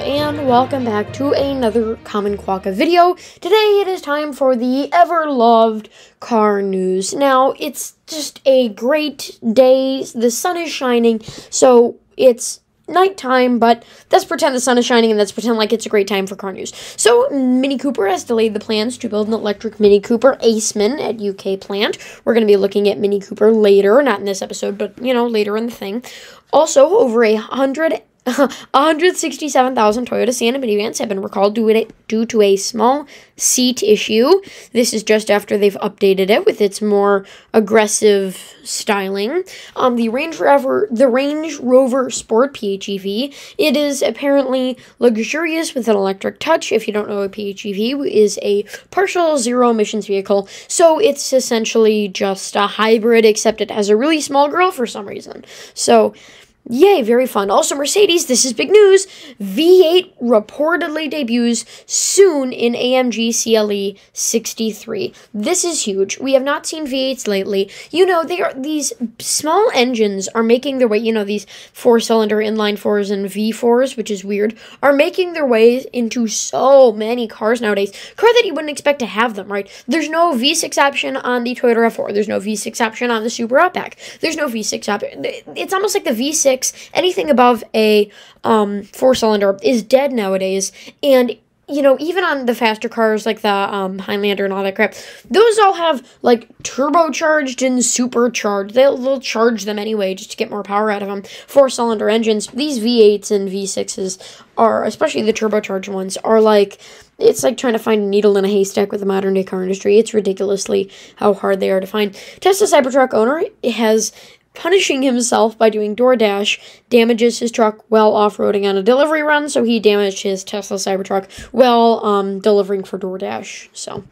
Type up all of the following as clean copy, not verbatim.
and welcome back to another Common Quokka video. Today it is time for the ever-loved car news. Now, it's just a great day. The sun is shining, so it's nighttime, but let's pretend the sun is shining and let's pretend like it's a great time for car news. So, Mini Cooper has delayed the plans to build an electric Mini Cooper Aceman at UK plant. We're going to be looking at Mini Cooper later, not in this episode, but, later in the thing. Also, over 167,000 Toyota Sienna minivans have been recalled due to a small seat issue. This is just after they've updated it with its more aggressive styling. The Range Rover Sport PHEV, it is apparently luxurious with an electric touch. If you don't know, a PHEV is a partial zero emissions vehicle, so it's essentially just a hybrid, except it has a really small grille for some reason. So, yay, very fun. Also, Mercedes, this is big news. V8 reportedly debuts soon in AMG CLE 63. This is huge. We have not seen V8s lately. These small engines are making their way, these four-cylinder inline fours and V4s, which is weird, are making their way into so many cars nowadays. Car that you wouldn't expect to have them, right? There's no V6 option on the Toyota RAV4. There's no V6 option on the Subaru Outback. There's no V6 option. It's almost like the V6. Anything above a four-cylinder is dead nowadays, and even on the faster cars like the Highlander and all that crap, those all have like turbocharged and supercharged. They'll charge them anyway just to get more power out of them. Four-cylinder engines, these V8s and V6s are, especially the turbocharged ones, are like, it's like trying to find a needle in a haystack with the modern-day car industry. It's ridiculously how hard they are to find. Tesla Cybertruck owner has punishing himself by doing DoorDash, damages his truck while off-roading on a delivery run, so he damaged his Tesla Cybertruck while delivering for DoorDash. So,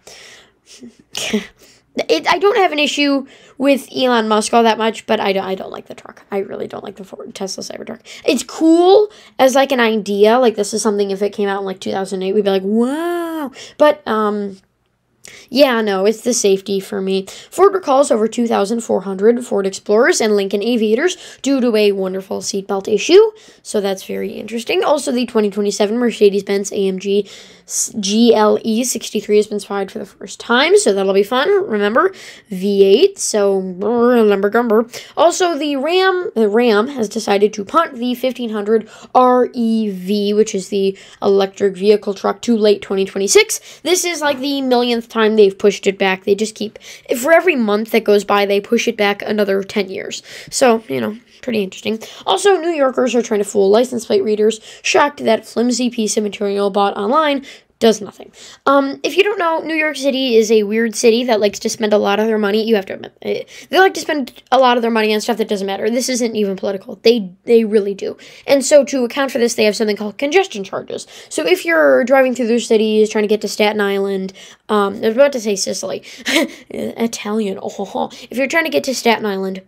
I don't have an issue with Elon Musk all that much, but I don't like the truck. I really don't like the Tesla Cybertruck. It's cool as like an idea, like this is something if it came out in like 2008, we'd be like, wow, but yeah, no, it's the safety for me. Ford recalls over 2,400 Ford Explorers and Lincoln Aviators due to a wonderful seatbelt issue, so that's very interesting. Also, the 2027 Mercedes-Benz AMG GLE 63 has been spotted for the first time, so that'll be fun. Remember, V8, so lumber gumber. Also, the Ram has decided to punt the 1500 REV, which is the electric vehicle truck, to late 2026. This is like the millionth time they've pushed it back. They just keep, for every month that goes by, they push it back another 10 years. So, pretty interesting. Also, New Yorkers are trying to fool license plate readers, shocked that flimsy piece of material bought online does nothing. If you don't know, New York City is a weird city that likes to spend a lot of their money. You have to admit, they like to spend a lot of their money on stuff that doesn't matter. This isn't even political. They really do. And so to account for this, they have something called congestion charges. So if you're driving through their cities, trying to get to Staten Island, I was about to say Sicily, Italian, if you're trying to get to Staten Island,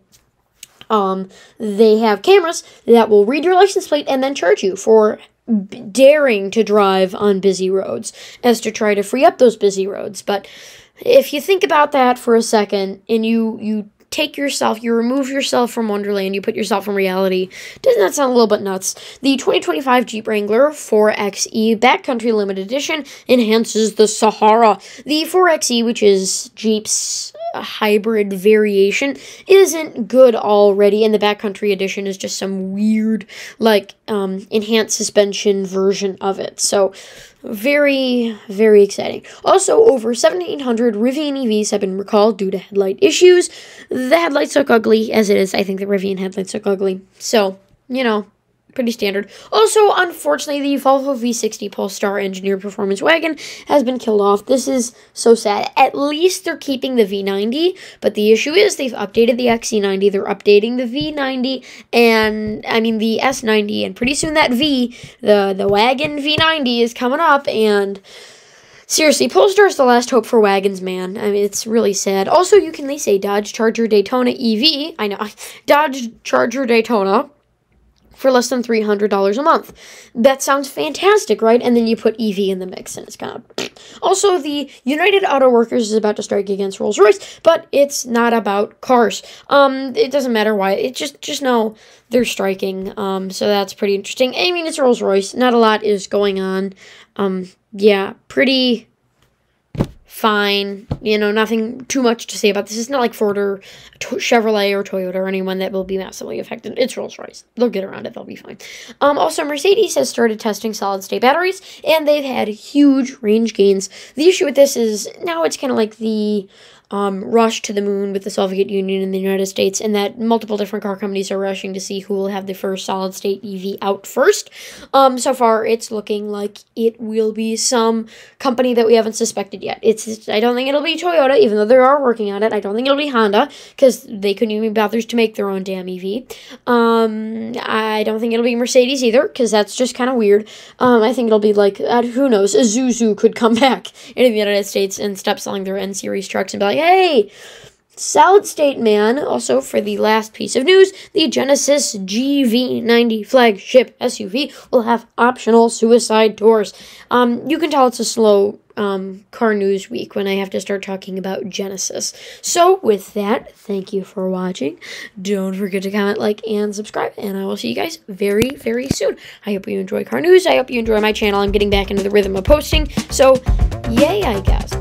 they have cameras that will read your license plate and then charge you for daring to drive on busy roads as to try to free up those busy roads. But if you think about that for a second and you remove yourself from Wonderland, you put yourself in reality, doesn't that sound a little bit nuts? The 2025 Jeep Wrangler 4xe Backcountry Limited Edition enhances the Sahara. The 4xe, which is Jeep's hybrid variation, isn't good already, and the Backcountry Edition is just some weird, enhanced suspension version of it. So, very, very exciting. Also, over 1,700 Rivian EVs have been recalled due to headlight issues. The headlights look ugly, as it is. I think the Rivian headlights look ugly. So, pretty standard. Also, unfortunately, the Volvo V60 Pollster engineered performance wagon has been killed off. This is so sad. At least they're keeping the V90, but the issue is they've updated the XC90, they're updating the V90, and, the S90, and pretty soon that the wagon V90 is coming up, and seriously, Polestar is the last hope for wagons, man. It's really sad. Also, you can lease a Dodge Charger Daytona EV. I know. Dodge Charger Daytona for less than $300 a month. That sounds fantastic, right? And then you put EV in the mix, and it's kind of... Also, the United Auto Workers is about to strike against Rolls-Royce, but it's not about cars. It doesn't matter why. It just know they're striking. So that's pretty interesting. I mean, it's Rolls-Royce. Not a lot is going on. Yeah, pretty fine. You know, nothing too much to say about this. It's not like Ford or Chevrolet or Toyota or anyone that will be massively affected. It's Rolls-Royce. They'll get around it. They'll be fine. Also, Mercedes has started testing solid-state batteries, and they've had huge range gains. The issue with this is now it's kind of like the rush to the moon with the Soviet Union and the United States, and that multiple different car companies are rushing to see who will have the first solid-state EV out first. So far, it's looking like it will be some company that we haven't suspected yet. I don't think it'll be Toyota, even though they are working on it. I don't think it'll be Honda, because they couldn't even bother to make their own damn EV. I don't think it'll be Mercedes either, because that's just kind of weird. I think it'll be like, who knows, Isuzu could come back into the United States and stop selling their N-Series trucks and be like, hey, solid state, man. Also, for the last piece of news, the Genesis GV90 flagship SUV will have optional suicide doors. You can tell it's a slow car news week when I have to start talking about Genesis. So, with that, thank you for watching. Don't forget to comment, like, and subscribe, and I will see you guys very, very soon. I hope you enjoy car news. I hope you enjoy my channel. I'm getting back into the rhythm of posting, so yay, I guess.